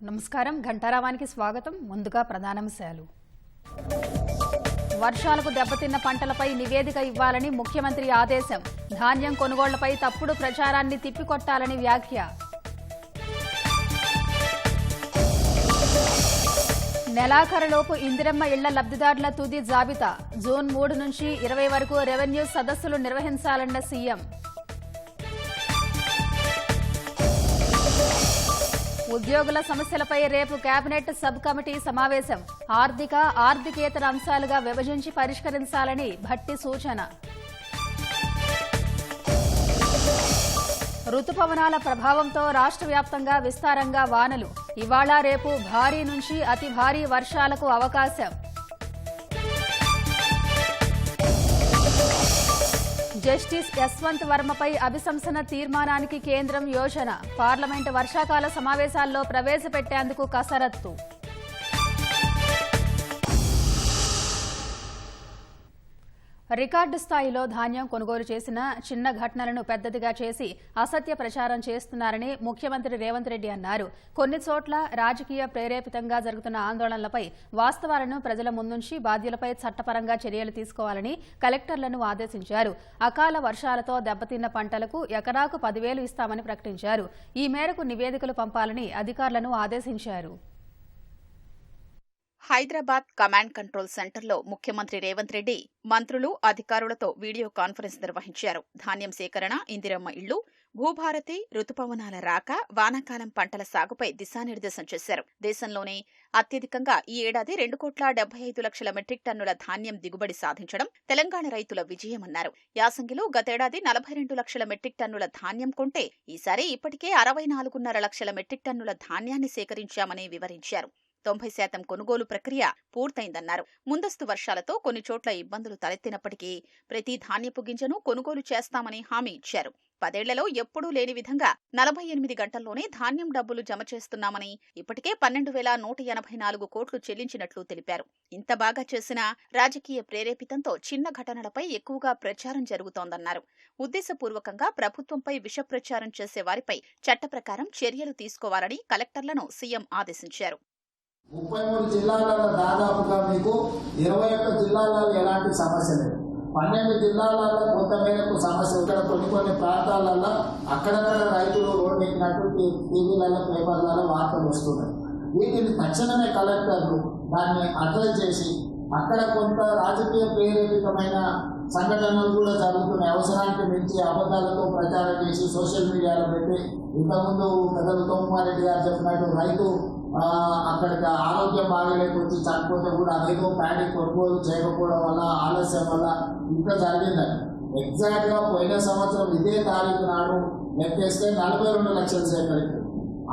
నమస్కారం ఘంటారావానికి స్వాగతం. ముందుగా ప్రధానాంశాలు. వర్షాలకు దెబ్బతిన్న పంటలపై నివేదిక ఇవ్వాలని ముఖ్యమంత్రి ఆదేశం. ధాన్యం కొనుగోళ్లపై తప్పుడు ప్రచారాన్ని తిప్పికొట్టాలని వ్యాఖ్య. నెలాఖరులోపు ఇందిరమ్మ ఇళ్ల లబ్ధిదారుల తుది జాబితా. జూన్ 3 నుంచి 20 వరకు రెవెన్యూ సదస్సులు నిర్వహించాలన్న సీఎం. ఉద్యోగుల సమస్యలపై రేపు కేబినెట్ సబ్ కమిటీ సమావేశం. ఆర్థికేతర అంశాలుగా విభజించి పరిష్కరించాలని భట్టి సూచన. రుతుపవనాల ప్రభావంతో రాష్ట్ర వ్యాప్తంగా విస్తారంగా వానలు. ఇవాళ రేపు భారీ నుంచి అతి భారీ వర్షాలకు అవకాశం. జస్టిస్ యశ్వంత్ వర్మపై అభిశంసన తీర్మానానికి కేంద్రం యోచన. పార్లమెంటు వర్షాకాల సమావేశాల్లో ప్రవేశపెట్టేందుకు కసరత్తు. రికార్డు స్థాయిలో ధాన్యం కొనుగోలు చేసిన చిన్న ఘటనలను పెద్దదిగా చేసి అసత్య ప్రచారం చేస్తున్నారని ముఖ్యమంత్రి రేవంత్ రెడ్డి అన్నారు. కొన్ని చోట్ల రాజకీయ ప్రేరేపితంగా జరుగుతున్న ఆందోళనలపై వాస్తవాలను ప్రజల ముందుంచి బాధ్యులపై చట్టపరంగా చర్యలు తీసుకోవాలని కలెక్టర్లను ఆదేశించారు. అకాల వర్షాలతో దెబ్బతిన్న పంటలకు ఎకరాకు 10,000 ఇస్తామని ప్రకటించారు. ఈ మేరకు నివేదికలు పంపాలని అధికారులను ఆదేశించారు. హైదరాబాద్ కమాండ్ కంట్రోల్ సెంటర్లో ముఖ్యమంత్రి రేవంత్ రెడ్డి మంత్రులు, అధికారులతో వీడియో కాన్ఫరెన్స్ నిర్వహించారు. ధాన్యం సేకరణ, ఇందిరమ్మ ఇళ్లు, భూభారతి, రుతుపవనాల రాక, వానాకాలం పంటల సాగుపై దిశానిర్దేశం చేశారు. దేశంలోనే అత్యధికంగా ఈ ఏడాది 2,75,00,000 మెట్రిక్ టన్నుల ధాన్యం దిగుబడి సాధించడం తెలంగాణ రైతుల విజయమన్నారు. యాసంగిలో గతేడాది 42 లక్షల మెట్రిక్ టన్నుల ధాన్యం కొంటే ఈసారి ఇప్పటికే 64.5 లక్షల మెట్రిక్ టన్నుల ధాన్యాన్ని సేకరించామని వివరించారు. 90% కొనుగోలు ప్రక్రియ పూర్తయిందన్నారు. ముందస్తు వర్షాలతో కొన్ని చోట్ల ఇబ్బందులు తలెత్తినప్పటికీ ప్రతి ధాన్యపు గింజను కొనుగోలు చేస్తామని హామీ ఇచ్చారు. 10 ఏళ్లలో ఎప్పుడూ లేని విధంగా 48 గంటల్లోనే ధాన్యం డబ్బులు జమ చేస్తున్నామని, ఇప్పటికే 12,184 కోట్లు చెల్లించినట్లు తెలిపారు. ఇంత బాగా చేసినా రాజకీయ ప్రేరేపితంతో చిన్న ఘటనలపై ఎక్కువగా ప్రచారం జరుగుతోందన్నారు. ఉద్దేశపూర్వకంగా ప్రభుత్వంపై విష ప్రచారం చేసే వారిపై చట్ట ప్రకారం చర్యలు తీసుకోవాలని కలెక్టర్లను సీఎం ఆదేశించారు. 33 జిల్లాలలో దాదాపుగా మీకు 21 జిల్లాలలో ఎలాంటి సమస్య లేదు. 12 జిల్లాలలో కొంత మేరకు సమస్య. ఇక్కడ కొన్ని ప్రాంతాలలో అక్కడక్కడ రైతులు రోడ్డు ఎక్కినట్టు టీవీలలో, పేపర్లలో వార్తలు వస్తున్నాయి. వీటిని తక్షణమే కలెక్టర్లు దాన్ని అడ్రస్ చేసి, అక్కడ కొంత రాజకీయ ప్రేరేపితమైన సంఘటనలు కూడా జరుగుతున్నాయి. అవసరానికి మించి అబద్ధాలతో ప్రచారం చేసి సోషల్ మీడియాలో పెట్టి, ఇంతకుముందు పెద్దలు తోమారెడ్డి గారు చెప్పినట్టు రైతు అక్కడికి ఆరోగ్యం బాగలేకొచ్చి చనిపోతే కూడా అదేదో ప్యాడీ కొనుగోలు చేయకపోవడం వల్ల, ఆలస్యం వల్ల ఇంకా జరిగిందని. ఎగ్జాక్ట్గా పోయిన సంవత్సరం ఇదే తారీఖు నాడు లెక్కేస్తే 42 లక్షలు సేకరించారు.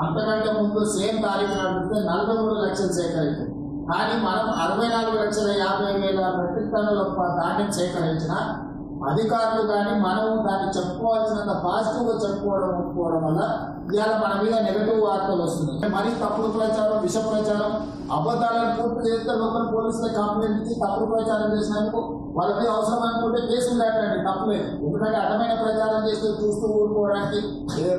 అంతకంటే ముందు సేమ్ తారీఖు నాడు 43 లక్షలు సేకరించారు. కానీ మనం 64,50,000 మెట్రిక్ టన్నుల ధాన్యం సేకరించిన అధికారులు కానీ మనం దాన్ని చెప్పుకోవాల్సినంత పాజిటివ్గా చెప్పుకోవడం వల్ల ఇవాళ మన మీద నెగటివ్ వార్తలు వస్తున్నాయి. మరీ తప్పుడు ప్రచారం, విష ప్రచారం, అబద్ధాలను పూర్తి చేస్తే లోకల్ పోలీసుల కంప్లైంట్ ఇచ్చి తప్పుడు ప్రచారం చేసినందుకు వాళ్ళ మీద అవసరం అనుకుంటే కేసులు కట్టండి, తప్పలేదు. ఎందుకంటే అడ్డమైన ప్రచారం చేస్తూ చూస్తూ ఊరుకోవడానికి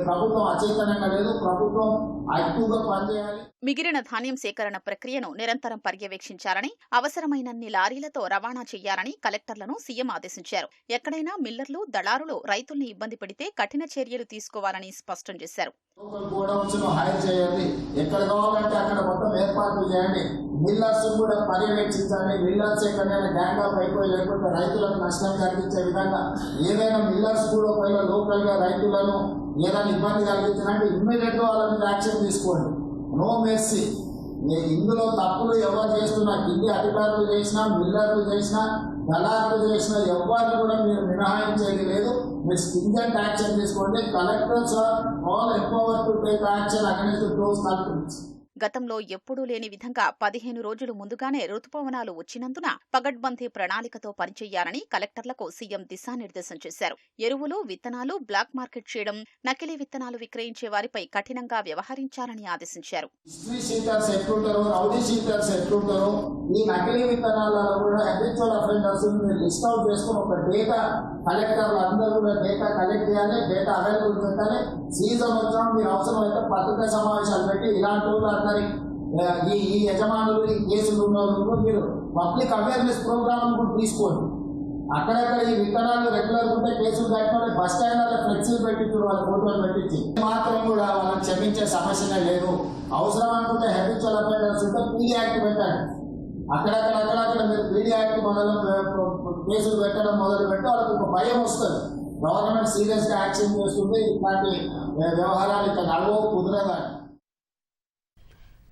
ప్రభుత్వం అచేతనంగా లేదు. ప్రభుత్వం యాక్టివ్గా పనిచేయాలి. మిగిలిన ధాన్యం సేకరణ ప్రక్రియను నిరంతరం పర్యవేక్షించాలని, అవసరమైనన్ని లారీలతో రవాణా చేయాలని కలెక్టర్లను సీఎం ఆదేశించారు. ఎక్కడైనా మిల్లర్లు, దళారులు రైతుల్ని ఇబ్బంది పెడితే కఠిన చర్యలు తీసుకోవాలని స్పష్టం చేశారు. హైర్ చేయండి, ఎక్కడ కావాలంటే అక్కడ మొత్తం ఏర్పాట్లు చేయండి. మిల్లర్స్ కూడా పర్యవేక్షించాలి. మిల్లర్స్ ఎక్కడైనా గ్యాంగ్ ఆఫ్ అయిపోయి లేకపోతే రైతులకు నష్టం కలిగించే విధంగా ఏదైనా మిల్లర్స్ కూడా ఒకవేళ లోకల్ గా రైతులను ఏదైనా ఇబ్బంది కలిగించినట్టు ఇమ్మీడియట్ గా వాళ్ళ మీద యాక్షన్ తీసుకోండి. No mercy. ఇందులో తప్పులు ఎవరు చేస్తున్నా, కింది అధికారులు చేసినా, మిల్లర్లు చేసినా, దళారులు చేసినా ఎవరిని కూడా మీరు మినహాయించేది లేదు. మీరు స్ట్రింజెంట్ యాక్షన్ తీసుకోండి. Collectors are all empowered to take action against those culprits. గతంలో ఎప్పుడూ లేని విధంగా 15 రోజులు ముందుగానే రుతుపవనాలు వచ్చినందున పగడ్బందీ ప్రణాళికతో పనిచేయాలని కలెక్టర్లకు సీఎం దిశానిర్దేశం చేశారు. ఎరువులు, విత్తనాలు బ్లాక్ మార్కెట్ చేయడం, నకిలీ విత్తనాలు విక్రయించే వారిపై కఠినంగా వ్యవహరించాలని ఆదేశించారు. ఈ నకిలీ విత్తనాలలో కూడా హ్యాబిచువల్ అఫెండర్స్ మీరు లిస్ట్ అవుట్ చేసుకుని ఒక డేటా కలెక్టర్లు అందరూ కూడా డేటా కలెక్ట్ చేయాలి, డేటా అవైలబుల్ పెట్టాలి. సీజన్ వచ్చినప్పుడు మీరు అవసరమైతే పత్రికా సమావేశాలు పెట్టి ఇలాంటి వాళ్ళు అందరి ఈ యజమానులు ఈ కేసులు ఉన్న వాళ్ళు మీరు పబ్లిక్ అవేర్నెస్ ప్రోగ్రామ్ కూడా తీసుకోండి. అక్కడక్కడ ఈ విత్తనాలు రెగ్యులర్ ఉంటే కేసులు కట్టుకొని బస్ స్టాండ్లలో ఫ్లెక్సీలు పెట్టించారు, వాళ్ళ ఫోటోలు పెట్టించి మాత్రం కూడా వాళ్ళని క్షమించే సమస్యనే లేదు. అవసరం అనుకుంటే హ్యాబిచువల్ అఫెండర్స్ ఉంటే పీడీ యాక్ట్ పెట్టండి. అక్కడక్కడ మీరు పీడీ యాక్ట్ కేసులు పెట్టడం మొదలు పెట్టి వాళ్ళకి ఒక భయం వస్తుంది. గవర్నమెంట్ సీరియస్గా యాక్షన్ చేస్తుంది, ఇట్లాంటి వ్యవహారాలు ఇక్కడ నడవవు, కుదరదని.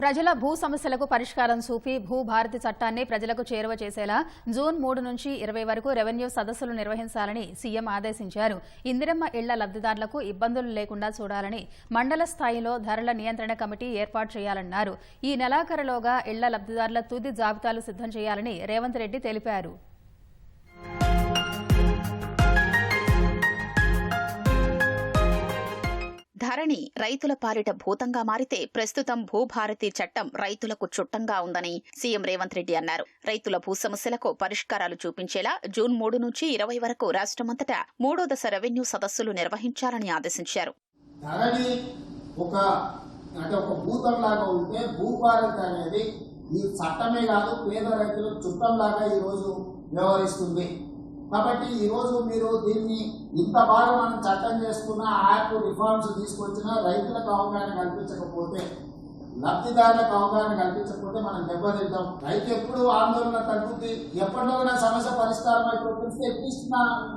ప్రజల భూ సమస్యలకు పరిష్కారం చూపి భూభారతి చట్టాన్ని ప్రజలకు చేరువ చేసేలా జూన్ 3 నుంచి 20 వరకు రెవెన్యూ సదస్సులు నిర్వహించాలని సీఎం ఆదేశించారు. ఇందిరమ్మ ఇళ్ల లబ్దిదారులకు ఇబ్బందులు లేకుండా చూడాలని మండల స్థాయిలో ధరల నియంత్రణ కమిటీ ఏర్పాటు చేయాలన్నారు. ఈ నెలాఖరులోగా ఇళ్ల లబ్దిదారుల తుది జాబితాలు సిద్ధం చేయాలని రేవంత్ రెడ్డి తెలిపారు. ధరణి రైతుల పాలిట భూతంగా మారితే ప్రస్తుతం భూభారతి చట్టం రైతులకు చుట్టంగా ఉందని సీఎం రేవంత్ రెడ్డి అన్నారు. రైతుల భూ సమస్యలకు పరిష్కారాలు చూపించేలా జూన్ 3 నుంచి 20 వరకు రాష్ట్రమంతటా 3వ దశ రెవెన్యూ సదస్సులు నిర్వహించాలని ఆదేశించారు. ధరణి ఒక భూతంలాగా ఉంటే భూభారతి అనేది ఈ చట్టమే కాదు, పేద రైతులకు చుట్టంలాగా ఈరోజు వ్యవహరిస్తుంది. కాబట్టి ఈరోజు మీరు దీన్ని ఇంత బాగా మనం చట్టం చేసుకున్న యాప్ రిఫార్మ్స్ తీసుకొచ్చినా రైతులకు అవగాహన కల్పించకపోతే, లబ్ధిదారులకు అవగాహన కల్పించకపోతే మనం దెబ్బతింటాం. రైతు ఎప్పుడు ఆందోళన తగ్గుతుంది, ఎప్పటిలోనైనా సమస్య పరిష్కారం అయిపోతుంది, అట్లీస్ట్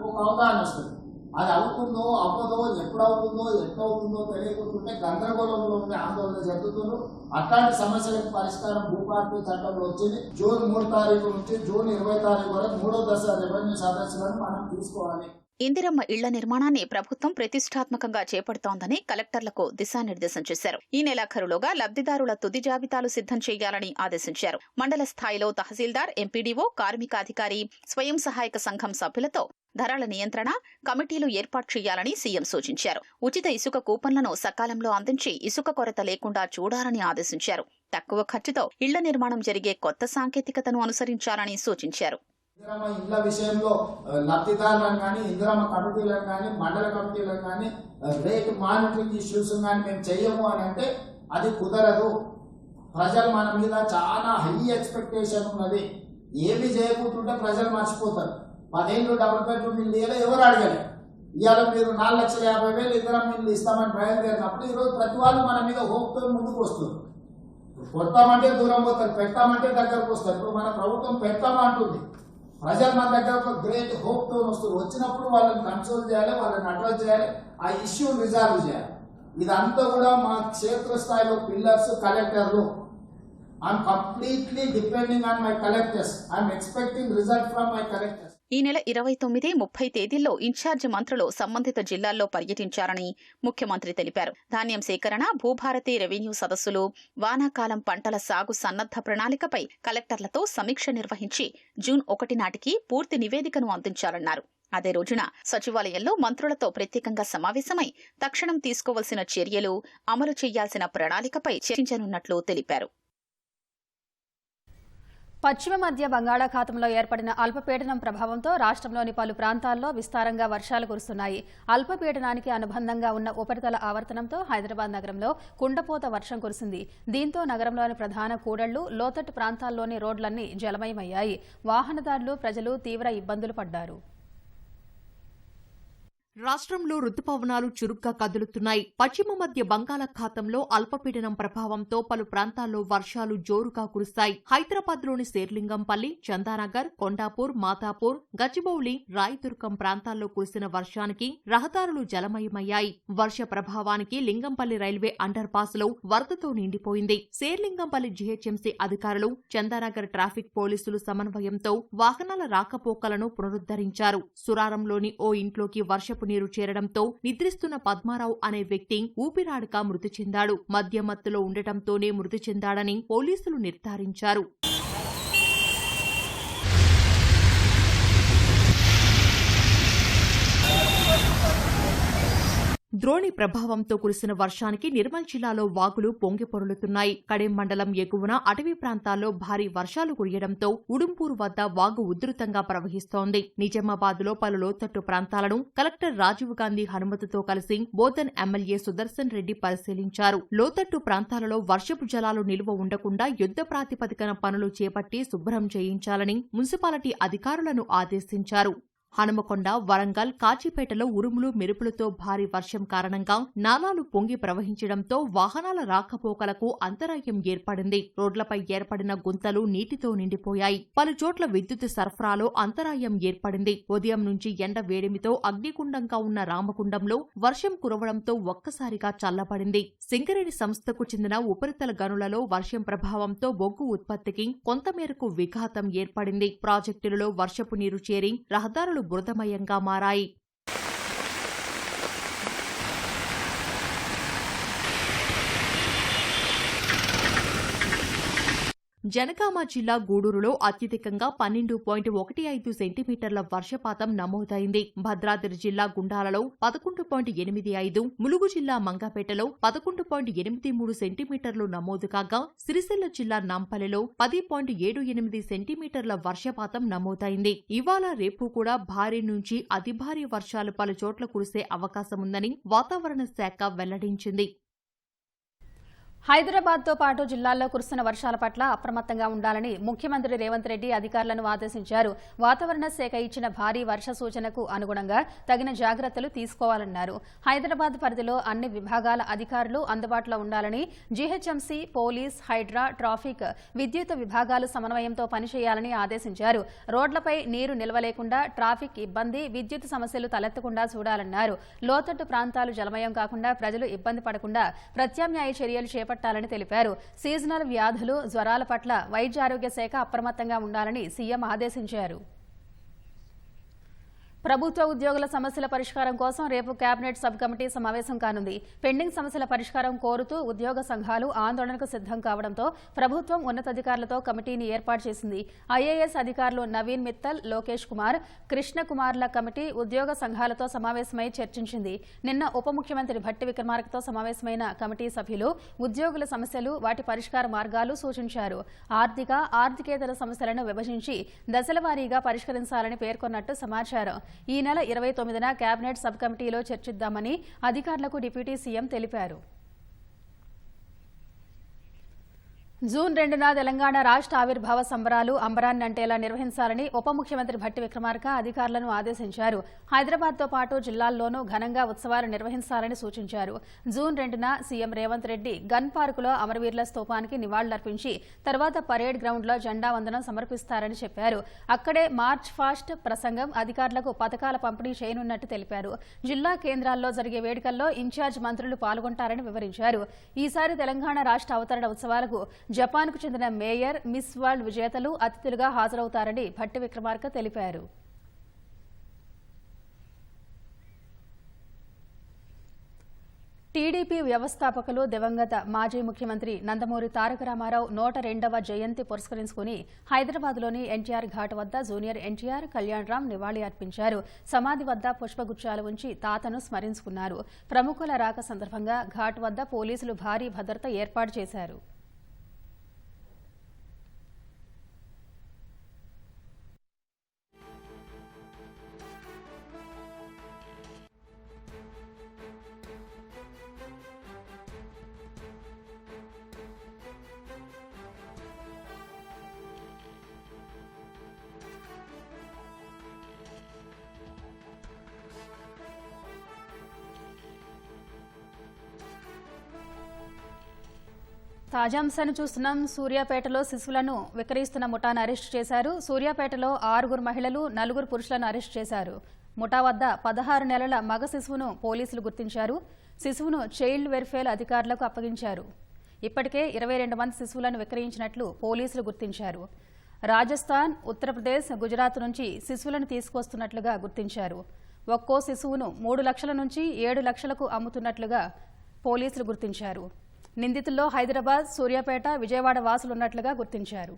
ఒక అవగాహన వస్తుంది. అది అవుతుందో అవ్వదో, ఎప్పుడు అవుతుందో ఎట్లా అవుతుందో తెలియకుంటుంటే గందరగోళంలో ఉండే ఆందోళన జరుగుతుందో అట్లాంటి సమస్యలకు పరిష్కారం భూభారతి చట్టంలో వచ్చింది. జూన్ 3 తారీఖు నుంచి జూన్ 20 తారీఖు వరకు 3వ దశ రెవెన్యూ సదస్సులను మనం తీసుకోవాలి. ఇందిరమ్మ ఇళ్ల నిర్మాణాన్ని ప్రభుత్వం ప్రతిష్టాత్మకంగా చేపడుతోందని కలెక్టర్లకు దిశానిర్దేశం చేశారు. ఈ నెలాఖరులోగా లబ్దిదారుల తుది జాబితాలు సిద్ధం చేయాలని ఆదేశించారు. మండల స్థాయిలో తహసీల్దార్, ఎంపీడీఓ, కార్మికాధికారి, స్వయం సహాయక సంఘం సభ్యులతో ధరల నియంత్రణ కమిటీలు ఏర్పాటు చేయాలని సీఎం సూచించారు. ఉచిత ఇసుక కూపన్లను సకాలంలో అందించి ఇసుక కొరత లేకుండా చూడాలని ఆదేశించారు. తక్కువ ఖర్చుతో ఇళ్ల నిర్మాణం జరిగే కొత్త సాంకేతికతను అనుసరించాలని సూచించారు. ఇందిరమ్మ ఇళ్ల విషయంలో లబ్ధిదారులను కానీ, ఇందిరమ్మ కమిటీలను కానీ, మండల కమిటీలను కానీ రేట్ మానిటరింగ్ ఇష్యూస్ కానీ మేము చెయ్యము అని అంటే అది కుదరదు. ప్రజలు మన మీద చాలా హై ఎక్స్పెక్టేషన్ ఉన్నది. ఏమి చేయకుంటుంటే ప్రజలు మర్చిపోతారు. 10 ఏళ్ళు డబుల్ బెడ్రూమ్ ఇల్లు ఇవ్వలే, ఎవరు అడగలే. ఇవాళ మీరు 4,50,000 ఇందిరమ్మ ఇల్లు ఇస్తామని బయలుదేరినప్పుడు ఈరోజు ప్రతి వాళ్ళు మన మీద హోప్తో ముందుకు వస్తుంది. కొడతామంటే దూరం పోతారు, పెట్టామంటే దగ్గరకు వస్తారు. ఇప్పుడు మన ప్రభుత్వం పెట్టామంటుంది. ప్రజలు మన దగ్గర ఒక గ్రేట్ హోప్ తో వస్తారు. వచ్చినప్పుడు వాళ్ళని కంట్రోల్ చేయాలి, వాళ్ళని అడ్రస్ చేయాలి, ఆ ఇష్యూ రిజాల్వ్ చేయాలి. ఇదంతా కూడా మా క్షేత్రస్థాయిలో పిల్లర్స్, కలెక్టర్లు. I'm completely depending on my collectors. I'm expecting result from my collectors. ఈ నెల 29, 30 తేదీల్లో ఇన్ఛార్జి మంత్రులు సంబంధిత జిల్లాల్లో పర్యటించారని ముఖ్యమంత్రి తెలిపారు. ధాన్యం సేకరణ, భూభారతి రెవెన్యూ సదస్సులు, వానాకాలం పంటల సాగు సన్నద్ధ ప్రణాళికపై కలెక్టర్లతో సమీక్ష నిర్వహించి జూన్ 1 నాటికి పూర్తి నివేదికను అందించాలన్నారు. అదే రోజున సచివాలయంలో మంత్రులతో ప్రత్యేకంగా సమావేశమై తక్షణం తీసుకోవాల్సిన చర్యలు, అమలు చేయాల్సిన ప్రణాళికపై చర్చించనున్నట్లు తెలిపారు. పశ్చిమ మధ్య బంగాళాఖాతంలో ఏర్పడిన అల్పపీడనం ప్రభావంతో రాష్ట్రంలోని పలు ప్రాంతాల్లో విస్తారంగా వర్షాలు కురుస్తున్నాయి. అల్పపీడనానికి అనుబంధంగా ఉన్న ఉపరితల ఆవర్తనంతో హైదరాబాద్ నగరంలో కుండపోత వర్షం కురిసింది. దీంతో నగరంలోని ప్రధాన కూడళ్లు, లోతట్టు ప్రాంతాల్లోని రోడ్లన్నీ జలమయమయ్యాయి. వాహనదారులు, ప్రజలు తీవ్ర ఇబ్బందులు పడ్డారు. రాష్ట్రంలో రుతుపవనాలు చురుగ్గా కదులుతున్నాయి. పశ్చిమ మధ్య బంగాళాఖాతంలో అల్పపీడనం ప్రభావంతో పలు ప్రాంతాల్లో వర్షాలు జోరుగా కురుస్తాయి. హైదరాబాద్లోని శేర్లింగంపల్లి, చందానగర్, కొండాపూర్, మాతాపూర్, గచ్చిబౌలి, రాయదుర్గం ప్రాంతాల్లో కురిసిన వర్షానికి రహదారులు జలమయమయ్యాయి. వర్ష ప్రభావానికి లింగంపల్లి రైల్వే అండర్ పాస్ లో వరదతో నిండిపోయింది. శేర్లింగంపల్లి జీహెచ్ఎంసీ అధికారులు, చందానగర్ ట్రాఫిక్ పోలీసులు సమన్వయంతో వాహనాల రాకపోకలను పునరుద్ధరించారు. సురారంలోని ఓ ఇంట్లోకి వర్షపు నీరు చేరడంతో నిద్రిస్తున్న పద్మారావు అనే వ్యక్తి ఊపిరాడక మృతి చెందాడు. మద్యమత్తులో ఉండటంతోనే మృతి చెందాడని పోలీసులు నిర్ధారించారు. ద్రోణి ప్రభావంతో కురిసిన వర్షానికి నిర్మల్ జిల్లాలో వాగులు పొంగిపొర్లుతున్నాయి. కడెం మండలం ఎగువన అటవీ ప్రాంతాల్లో భారీ వర్షాలు కురియడంతో ఉడుంపూరు వద్ద వాగు ఉధృతంగా ప్రవహిస్తోంది. నిజామాబాద్లో పలు లోతట్టు ప్రాంతాలను కలెక్టర్ రాజీవ్ గాంధీ హనుమతితో కలిసి బోధన్ ఎమ్మెల్యే సుదర్శన్ రెడ్డి పరిశీలించారు. లోతట్టు ప్రాంతాలలో వర్షపు జలాలు నిల్వ ఉండకుండా యుద్ధ ప్రాతిపదికన పనులు చేపట్టి శుభ్రం చేయించాలని మున్సిపాలిటీ అధికారులను ఆదేశించారు. హనుమకొండ, వరంగల్, కాచిపేటలో ఉరుములు మెరుపులతో భారీ వర్షం కారణంగా నాలాలు పొంగి ప్రవహించడంతో వాహనాల రాకపోకలకు అంతరాయం ఏర్పడింది. రోడ్లపై ఏర్పడిన గుంతలు నీటితో నిండిపోయాయి. పలుచోట్ల విద్యుత్ సరఫరాలో అంతరాయం ఏర్పడింది. ఉదయం నుంచి ఎండ వేడిమితో అగ్నిగుండంగా ఉన్న రామగుండంలో వర్షం కురవడంతో ఒక్కసారిగా చల్లబడింది. సింగరేణి సంస్థకు చెందిన ఉపరితల గనులలో వర్షం ప్రభావంతో బొగ్గు ఉత్పత్తికి కొంతమేరకు విఘాతం ఏర్పడింది. ప్రాజెక్టులలో వర్షపు నీరు చేరి రహదారులు బురదమయంగా మారాయి. జనగామ జిల్లా గూడూరులో అత్యధికంగా 12.15 సెంటీమీటర్ల వర్షపాతం నమోదైంది. భద్రాద్రి జిల్లా గుండాలలో 11.85, ములుగు జిల్లా మంగపేటలో 11.83 సెంటీమీటర్లు నమోదు కాగా సిరిసిల్ల జిల్లా నాంపల్లిలో 10.78 సెంటీమీటర్ల వర్షపాతం నమోదైంది. ఇవాళ రేపు కూడా భారీ నుంచి అతి భారీ వర్షాలు పలుచోట్ల కురిసే అవకాశముందని వాతావరణ శాఖ వెల్లడించింది. హైదరాబాద్తో పాటు జిల్లాల్లో కురుస్తున్న వర్షాల పట్ల అప్రమత్తంగా ఉండాలని ముఖ్యమంత్రి రేవంత్ రెడ్డి అధికారులను ఆదేశించారు. వాతావరణ శాఖ ఇచ్చిన భారీ వర్ష సూచనకు అనుగుణంగా తగిన జాగ్రత్తలు తీసుకోవాలన్నారు. హైదరాబాద్ పరిధిలో అన్ని విభాగాల అధికారులు అందుబాటులో ఉండాలని, జీహెచ్ఎంసీ, పోలీస్, హైడ్రా, ట్రాఫిక్, విద్యుత్ విభాగాలు సమన్వయంతో పనిచేయాలని ఆదేశించారు. రోడ్లపై నీరు నిల్వలేకుండా, ట్రాఫిక్ ఇబ్బంది, విద్యుత్ సమస్యలు తలెత్తకుండా చూడాలన్నారు. లోతట్టు ప్రాంతాలు జలమయం కాకుండా ప్రజలు ఇబ్బంది పడకుండా ప్రత్యామ్నాయ చర్యలు చేపట్టాలని తెలిపారు. సీజనల్ వ్యాధులు, జ్వరాల పట్ల వైద్యారోగ్య శాఖ అప్రమత్తంగా ఉండాలని సీఎం ఆదేశించారు. ప్రభుత్వ ఉద్యోగుల సమస్యల పరిష్కారం కోసం రేపు కేబినెట్ సబ్ కమిటీ సమావేశం కానుంది. పెండింగ్ సమస్యల పరిష్కారం కోరుతూ ఉద్యోగ సంఘాలు ఆందోళనకు సిద్దం కావడంతో ప్రభుత్వం ఉన్నతాధికారులతో కమిటీని ఏర్పాటు చేసింది. ఐఏఎస్ అధికారులు నవీన్ మిత్తల్, లోకేష్ కుమార్, కృష్ణ కుమార్ల కమిటీ ఉద్యోగ సంఘాలతో సమావేశమై చర్చించింది. నిన్న ఉప ముఖ్యమంత్రి భట్టి విక్రమార్కతో సమావేశమైన కమిటీ సభ్యులు ఉద్యోగుల సమస్యలు, వాటి పరిష్కార మార్గాలు సూచించారు. ఆర్థికేతర సమస్యలను విభజించి దశలవారీగా పరిష్కరించాలని పేర్కొన్నట్టు సమాచారం. ఈ నెల 29న కేబినెట్ సబ్ కమిటీలో చర్చిద్దామని అధికారులకు డిప్యూటీ సీఎం తెలిపారు. జూన్ 2న తెలంగాణ రాష్ట్ర ఆవిర్భావ సంబరాలు అంబరాన్ని అంటేలా నిర్వహించాలని ఉప ముఖ్యమంత్రి భట్టి విక్రమార్క అధికారులను ఆదేశించారు. హైదరాబాద్తో పాటు జిల్లాల్లోనూ ఘనంగా ఉత్సవాలు నిర్వహించాలని సూచించారు. జూన్ 2న సీఎం రేవంత్ రెడ్డి గన్ పార్కులో అమరవీరుల స్తూపానికి నివాళులర్పించి తర్వాత పరేడ్ గ్రౌండ్లో జెండా వందనం సమర్పిస్తారని చెప్పారు. అక్కడే మార్చ్ ఫాస్ట్ ప్రసంగం, అధికారులకు పథకాల పంపిణీ చేయనున్నట్టు తెలిపారు. జిల్లా కేంద్రాల్లో జరిగే వేడుకల్లో ఇన్ఛార్జ్ మంత్రులు పాల్గొంటారని వివరించారు. ఈసారి తెలంగాణ రాష్ట్ర అవతరణ ఉత్సవాలకు జపాన్కు చెందిన మేయర్, మిస్ వరల్డ్ విజేతలు అతిథులుగా హాజరవుతారని భట్టి విక్రమార్క తెలిపారు. టీడీపీ వ్యవస్థాపకులు దివంగత మాజీ ముఖ్యమంత్రి నందమూరి తారక రామారావు 102వ జయంతి పురస్కరించుకుని హైదరాబాద్లోని ఎన్టీఆర్ ఘాట్ వద్ద జూనియర్ ఎన్టీఆర్, కళ్యాణ్ రామ్ నివాళి అర్పించారు. సమాధి వద్ద పుష్పగుచ్చాలు ఉంచి తాతను స్మరించుకున్నారు. ప్రముఖుల రాక సందర్భంగా ఘాట్ వద్ద పోలీసులు భారీ భద్రత ఏర్పాటు చేశారు. తాజా అంశాన్ని చూస్తున్నాం. సూర్యాపేటలో శిశువులను విక్రయిస్తున్న ముఠాను అరెస్టు చేశారు. సూర్యాపేటలో 6 మహిళలు, 4 పురుషులను అరెస్టు చేశారు. ముఠా వద్ద 16 నెలల మగ శిశువును పోలీసులు గుర్తించారు. శిశువును చైల్డ్ వెల్ఫేర్ అధికారులకు అప్పగించారు. ఇప్పటికే 22 మంది శిశువులను విక్రయించినట్లు పోలీసులు గుర్తించారు. రాజస్థాన్, ఉత్తరప్రదేశ్, గుజరాత్ నుంచి శిశువులను తీసుకొస్తున్నట్లుగా గుర్తించారు. ఒక్కో శిశువును 3 లక్షల నుంచి 7 లక్షలకు అమ్ముతున్నట్లుగా పోలీసులు గుర్తించారు. నిందితుల్లో హైదరాబాద్, సూర్యాపేట, విజయవాడ వాసులున్నట్లుగా గుర్తించారు.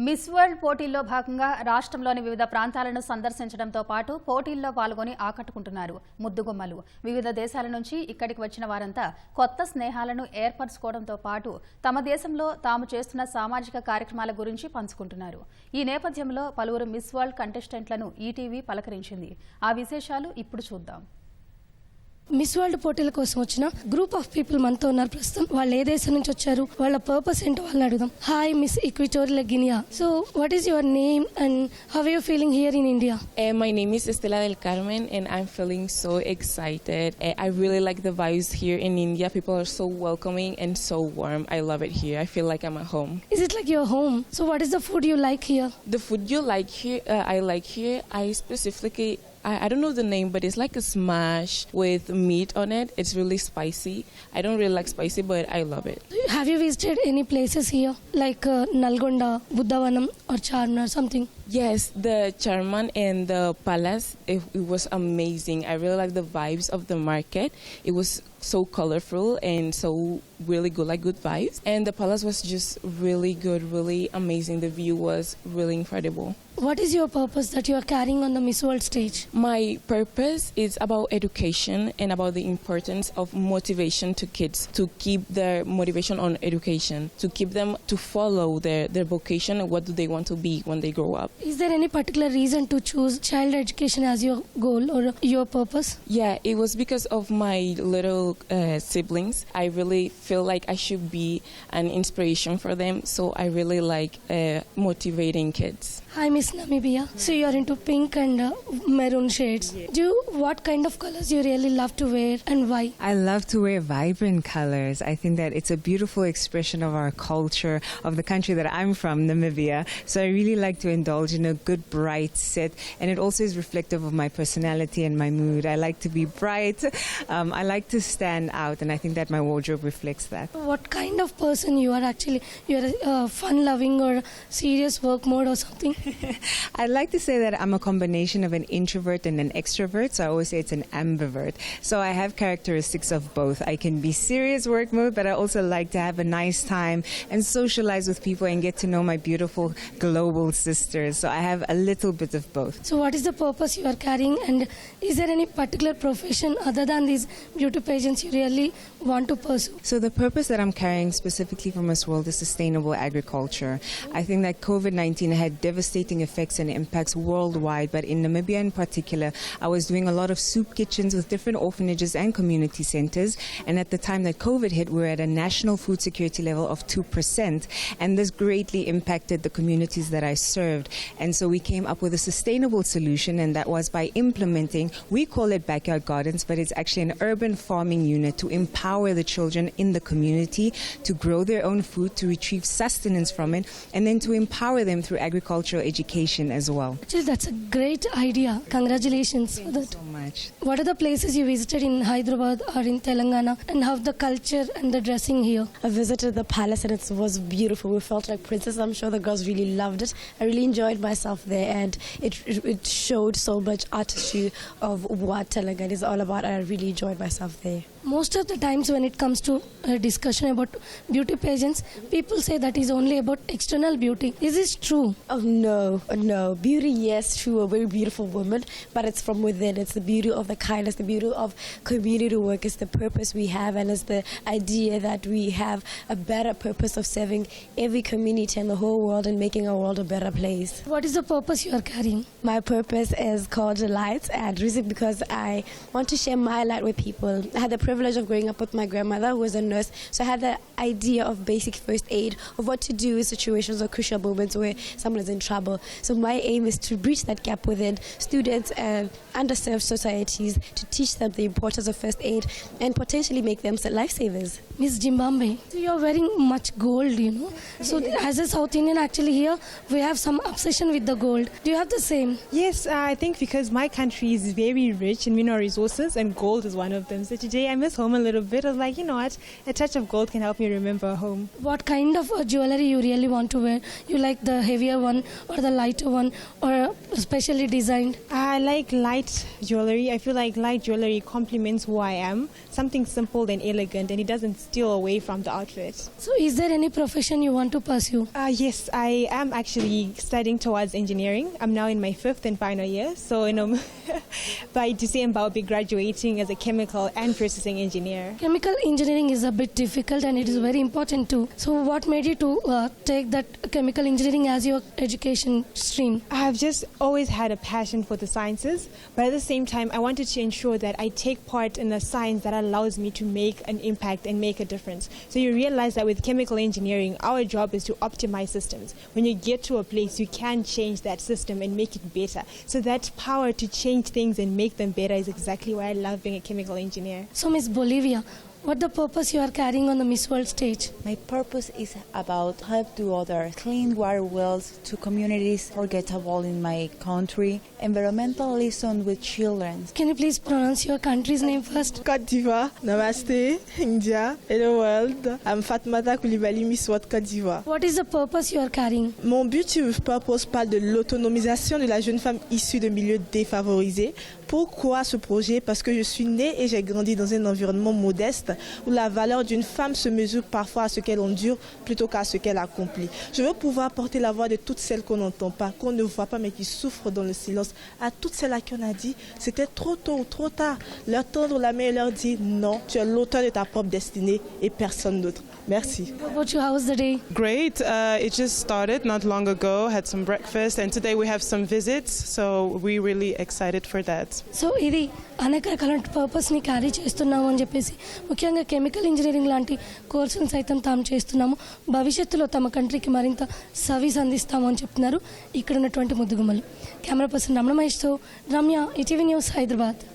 మిస్ వరల్డ్ పోటీల్లో భాగంగా రాష్ట్రంలోని వివిధ ప్రాంతాలను సందర్శించడంతో పాటు పోటీల్లో పాల్గొని ఆకట్టుకుంటున్నారు ముద్దుగుమ్మలు. వివిధ దేశాల నుంచి ఇక్కడికి వచ్చిన వారంతా కొత్త స్నేహాలను ఏర్పరచుకోవడంతో పాటు తమ దేశంలో తాము చేస్తున్న సామాజిక కార్యక్రమాల గురించి పంచుకుంటున్నారు. ఈ నేపథ్యంలో పలువురు మిస్ వరల్డ్ కంటెస్టెంట్లను ఈటీవీ పలకరించింది. ఆ విశేషాలు ఇప్పుడు చూద్దాం. మిస్ వరల్డ్ పోటీల కోసం వచ్చిన గ్రూప్ ఆఫ్ పీపుల్ మనతో ఉన్నారు ప్రస్తుతం. వాళ్ళు ఏ దేశం నుంచి వచ్చారు, వాళ్ళ పర్పస్ ఏంటో వాళ్ళని అడుగుదాం. Hi miss Equatorial Guinea. So what is your name and how are you feeling here in India? My name is Estela del Carmen and I'm feeling so excited. I really like the vibes here in India. People are so welcoming and so warm. I love it here. I feel like I'm at home. Is it like your home? So what is the food you like here? The food you like here, I like here. I specifically I don't know the name, but it's like a smash with meat on it. It's really spicy. I don't really like spicy, but I love it. Have you visited any places here like Nalgonda, Buddhavanam or Charminar something? Yes, the Charman and the palace, it was amazing. I really like the vibes of the market. It was so colorful and so really good, like good vibes. And the palace was just really good, really amazing. The view was really incredible. What is your purpose that you are carrying on the Miss World stage? My purpose is about education and about the importance of motivation to kids, to keep their motivation on education, to keep them to follow their vocation and what do they want to be when they grow up. Is there any particular reason to choose child education as your goal or your purpose? Yeah, it was because of my little siblings. I really feel like I should be an inspiration for them, so I really like motivating kids. Hi Miss Namibia. So you are into pink and maroon shades. Yeah. What kind of colors you really love to wear and why? I love to wear vibrant colors. I think that it's a beautiful expression of our culture, of the country that I'm from, Namibia. So I really like to indulge in a good bright set, and it also is reflective of my personality and my mood. I like to be bright. I like to stand out, and I think that my wardrobe reflects that. What kind of person you are actually? You are fun-loving or serious work mode or something? I'd like to say that I'm a combination of an introvert and an extrovert, so I always say it's an ambivert. So I have characteristics of both. I can be serious work mode, but I also like to have a nice time and socialize with people and get to know my beautiful global sisters. So I have a little bit of both. So what is the purpose you are carrying, and is there any particular profession other than these beauty pageants you really want to pursue? So the purpose that I'm carrying specifically for Miss World is sustainable agriculture. I think that COVID-19 had devastating effects and impacts worldwide, but in Namibia in particular, I was doing a lot of soup kitchens with different orphanages and community centers. And at the time that COVID hit, we were at a national food security level of 2%. And this greatly impacted the communities that I served. And so we came up with a sustainable solution, and that was by implementing, we call it backyard gardens, but it's actually an urban farming unit to empower the children in the community to grow their own food, to retrieve sustenance from it, and then to empower them through agricultural education as well. Actually, that's a great idea. Congratulations for that. So much. What are the places you visited in Hyderabad or in Telangana, and how the culture and the dressing here? I visited the palace and it was beautiful. We felt like princesses. I'm sure the girls really loved it. I really enjoyed myself there, and it showed so much artistry of what Telangana is all about. I really enjoyed myself there. Most of the times when it comes to a discussion about beauty pageants, people say that is only about external beauty. Is this true? Oh no. Beauty, yes, true, a very beautiful woman, but it's from within. It's the beauty of the kindness, the beauty of community work. It's the purpose we have, and it's the idea that we have a better purpose of serving every community in the whole world and making our world a better place. What is the purpose you are carrying? My purpose is called Light, and reason because I want to share my light with people. I had the privilege of growing up with my grandmother who was a nurse, so I had the idea of basic first aid, of what to do in situations or crucial moments where someone is in trouble. So my aim is to bridge that gap within students and underserved societies, to teach them the importance of first aid and potentially make them lifesavers. Miss Zimbabwe, so you are wearing much gold, you know. So as a South Indian, actually here we have some obsession with the gold. Do you have the same? Yes, I think because my country is very rich in mineral resources and gold is one of them. So today I miss home a little bit. I was like, you know what, a touch of gold can help me remember home. What kind of jewelry you really want to wear? You like the heavier one or the lighter one, or specially designed? I like light jewelry jewelry. I feel like light jewelry complements who I am, something simple and elegant, and it doesn't steal away from the outfit. So is there any profession you want to pursue? Yes, I am actually studying towards engineering. I'm now in my 5th and final year, so by December I'll be graduating as a chemical and processing engineer. Chemical engineering is a bit difficult and it is very important too. So what made you to take that chemical engineering as your education stream? I have just always had a passion for the sciences, but at the same time I wanted to ensure that I take part in a science that allows me to make an impact and make a difference. So you realize that with chemical engineering, our job is to optimize systems. When you get to a place, you can change that system and make it better. So that power to change things and make them better is exactly why I love being a chemical engineer. So Miss Bolivia, what the purpose you are carrying on the Miss World stage? My purpose is about help to others, clean water wells to communities forgettable in my country, environmental lesson with children. Can you please pronounce your country's name first? Côte d'Ivoire, Namaste, India, hello world. I'm Fatmata Koulibaly, Miss World Côte d'Ivoire. What is the purpose you are carrying? Mon but et purpose parle de l'autonomisation de la jeune femme issue de milieux défavorisés. Pourquoi ce projet? Parce que je suis née et j'ai grandi dans un environnement modeste où la valeur d'une femme se mesure parfois à ce qu'elle endure plutôt qu'à ce qu'elle accomplit. Je veux pouvoir porter la voix de toutes celles qu'on n'entend pas, qu'on ne voit pas mais qui souffrent dans le silence. À toutes celles à qui on a dit c'était trop tôt ou trop tard, leur tendre la main et leur dire non, tu es l'auteur de ta propre destinée et personne d'autre. Merci. How about you? How was the day? Great. It just started not long ago, had some breakfast, and today we have some visits, so we're really excited for that. So ఇది అనేక రకాల పర్పస్ని carry చేస్తున్నాము అని చెప్పేసి ముఖ్యంగా chemical engineering లాంటి కోర్సులు సైతం తాము చేస్తున్నాము, భవిష్యత్తులో తమ కంట్రీకి మరింత సర్వీస్ అందిస్తాము అని చెప్తున్నారు ఇక్కడ ఉన్నటువంటి ముద్దుగుమ్మలు. కెమెరా పర్సన్ రమణ మహేష్తో రమ్య, ఈటీవీ న్యూస్, హైదరాబాద్.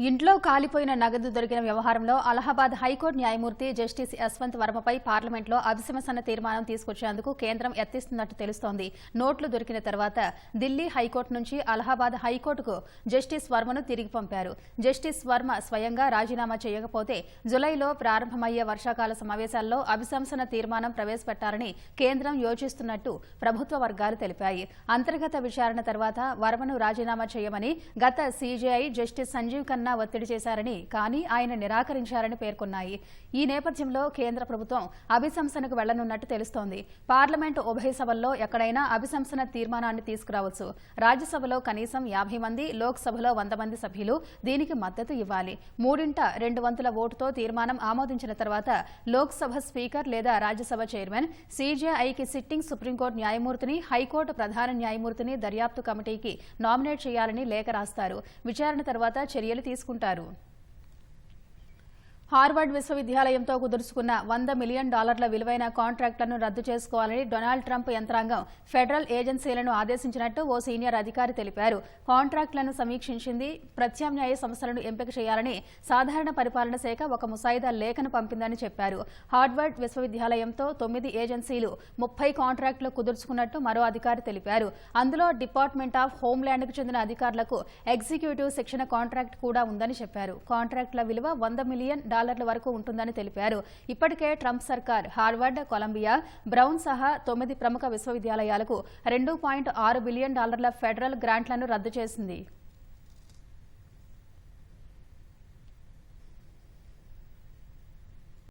ఇంట్లో కాలిపోయిన నగదు దొరికిన వ్యవహారంలో అలహాబాద్ హైకోర్టు న్యాయమూర్తి జస్టిస్ యశ్వంత్ వర్మపై పార్లమెంట్లో అభిశంసన తీర్మానం తీసుకొచ్చేందుకు కేంద్రం యత్నిస్తున్నట్టు తెలుస్తోంది. నోట్లు దొరికిన తర్వాత ఢిల్లీ హైకోర్టు నుంచి అలహాబాద్ హైకోర్టుకు జస్టిస్ వర్మను తిరిగి పంపారు. జస్టిస్ వర్మ స్వయంగా రాజీనామా చేయకపోతే జులైలో ప్రారంభమయ్యే వర్షాకాల సమావేశాల్లో అభిశంసన తీర్మానం ప్రవేశపెట్టాలని కేంద్రం యోచిస్తున్నట్టు ప్రభుత్వ వర్గాలు తెలిపాయి. అంతర్గత విచారణ తర్వాత వర్మను రాజీనామా చేయమని గత సీజేఐ జస్టిస్ సంజీవ్ ఖన్నా ఒత్తిడి చేశారని, కానీ ఆయన నిరాకరించారని పేర్కొన్నాయి. ఈ నేపథ్యంలో కేంద్ర ప్రభుత్వం అభిశంసనకు వెళ్లనున్నట్టు తెలుస్తోంది. పార్లమెంటు ఉభయ సభల్లో ఎక్కడైనా అభిశంసన తీర్మానాన్ని తీసుకురావచ్చు. రాజ్యసభలో కనీసం 50 మంది, లోక్సభలో 100 మంది సభ్యులు దీనికి మద్దతు ఇవ్వాలి. 3/2 ఓటుతో తీర్మానం ఆమోదించిన తర్వాత లోక్సభ స్పీకర్ లేదా రాజ్యసభ చైర్మన్ సీజేఐకి సిట్టింగ్ సుప్రీంకోర్టు న్యాయమూర్తిని, హైకోర్టు ప్రధాన న్యాయమూర్తిని దర్యాప్తు కమిటీకి నామినేట్ చేయాలని లేఖ రాస్తారు. విచారణ తర్వాత చర్యలు తీసుకుంటారు. హార్వర్డ్ విశ్వవిద్యాలయంతో కుదుర్చుకున్న $100 మిలియన్ విలువైన కాంట్రాక్టులను రద్దు చేసుకోవాలని డొనాల్డ్ ట్రంప్ యంత్రాంగం ఫెడరల్ ఏజెన్సీలను ఆదేశించినట్టు ఓ సీనియర్ అధికారి తెలిపారు. కాంట్రాక్టులను సమీక్షించింది, ప్రత్యామ్నాయ సంస్థలను ఎంపిక చేయాలని సాధారణ పరిపాలన శాఖ ఒక ముసాయిదా లేఖను పంపిందని చెప్పారు. హార్వర్డ్ విశ్వవిద్యాలయంతో 9 ఏజెన్సీలు 30 కాంట్రాక్టులు కుదుర్చుకున్నట్టు మరో అధికారి తెలిపారు. అందులో డిపార్ట్మెంట్ ఆఫ్ హోంల్యాండ్కు చెందిన అధికారులకు ఎగ్జిక్యూటివ్ శిక్షణ కాంట్రాక్ట్ కూడా ఉందని చెప్పారు. కాంట్రాక్టుల విలువ $100 మిలియన్ వరకు ఉంటుందని తెలిపారు. ఇప్పటికే ట్రంప్ సర్కార్ హార్వర్డ్, కొలంబియా, బ్రౌన్ సహా 9 ప్రముఖ విశ్వవిద్యాలయాలకు $2.6 బిలియన్ ఫెడరల్ గ్రాంట్లను రద్దు చేసింది.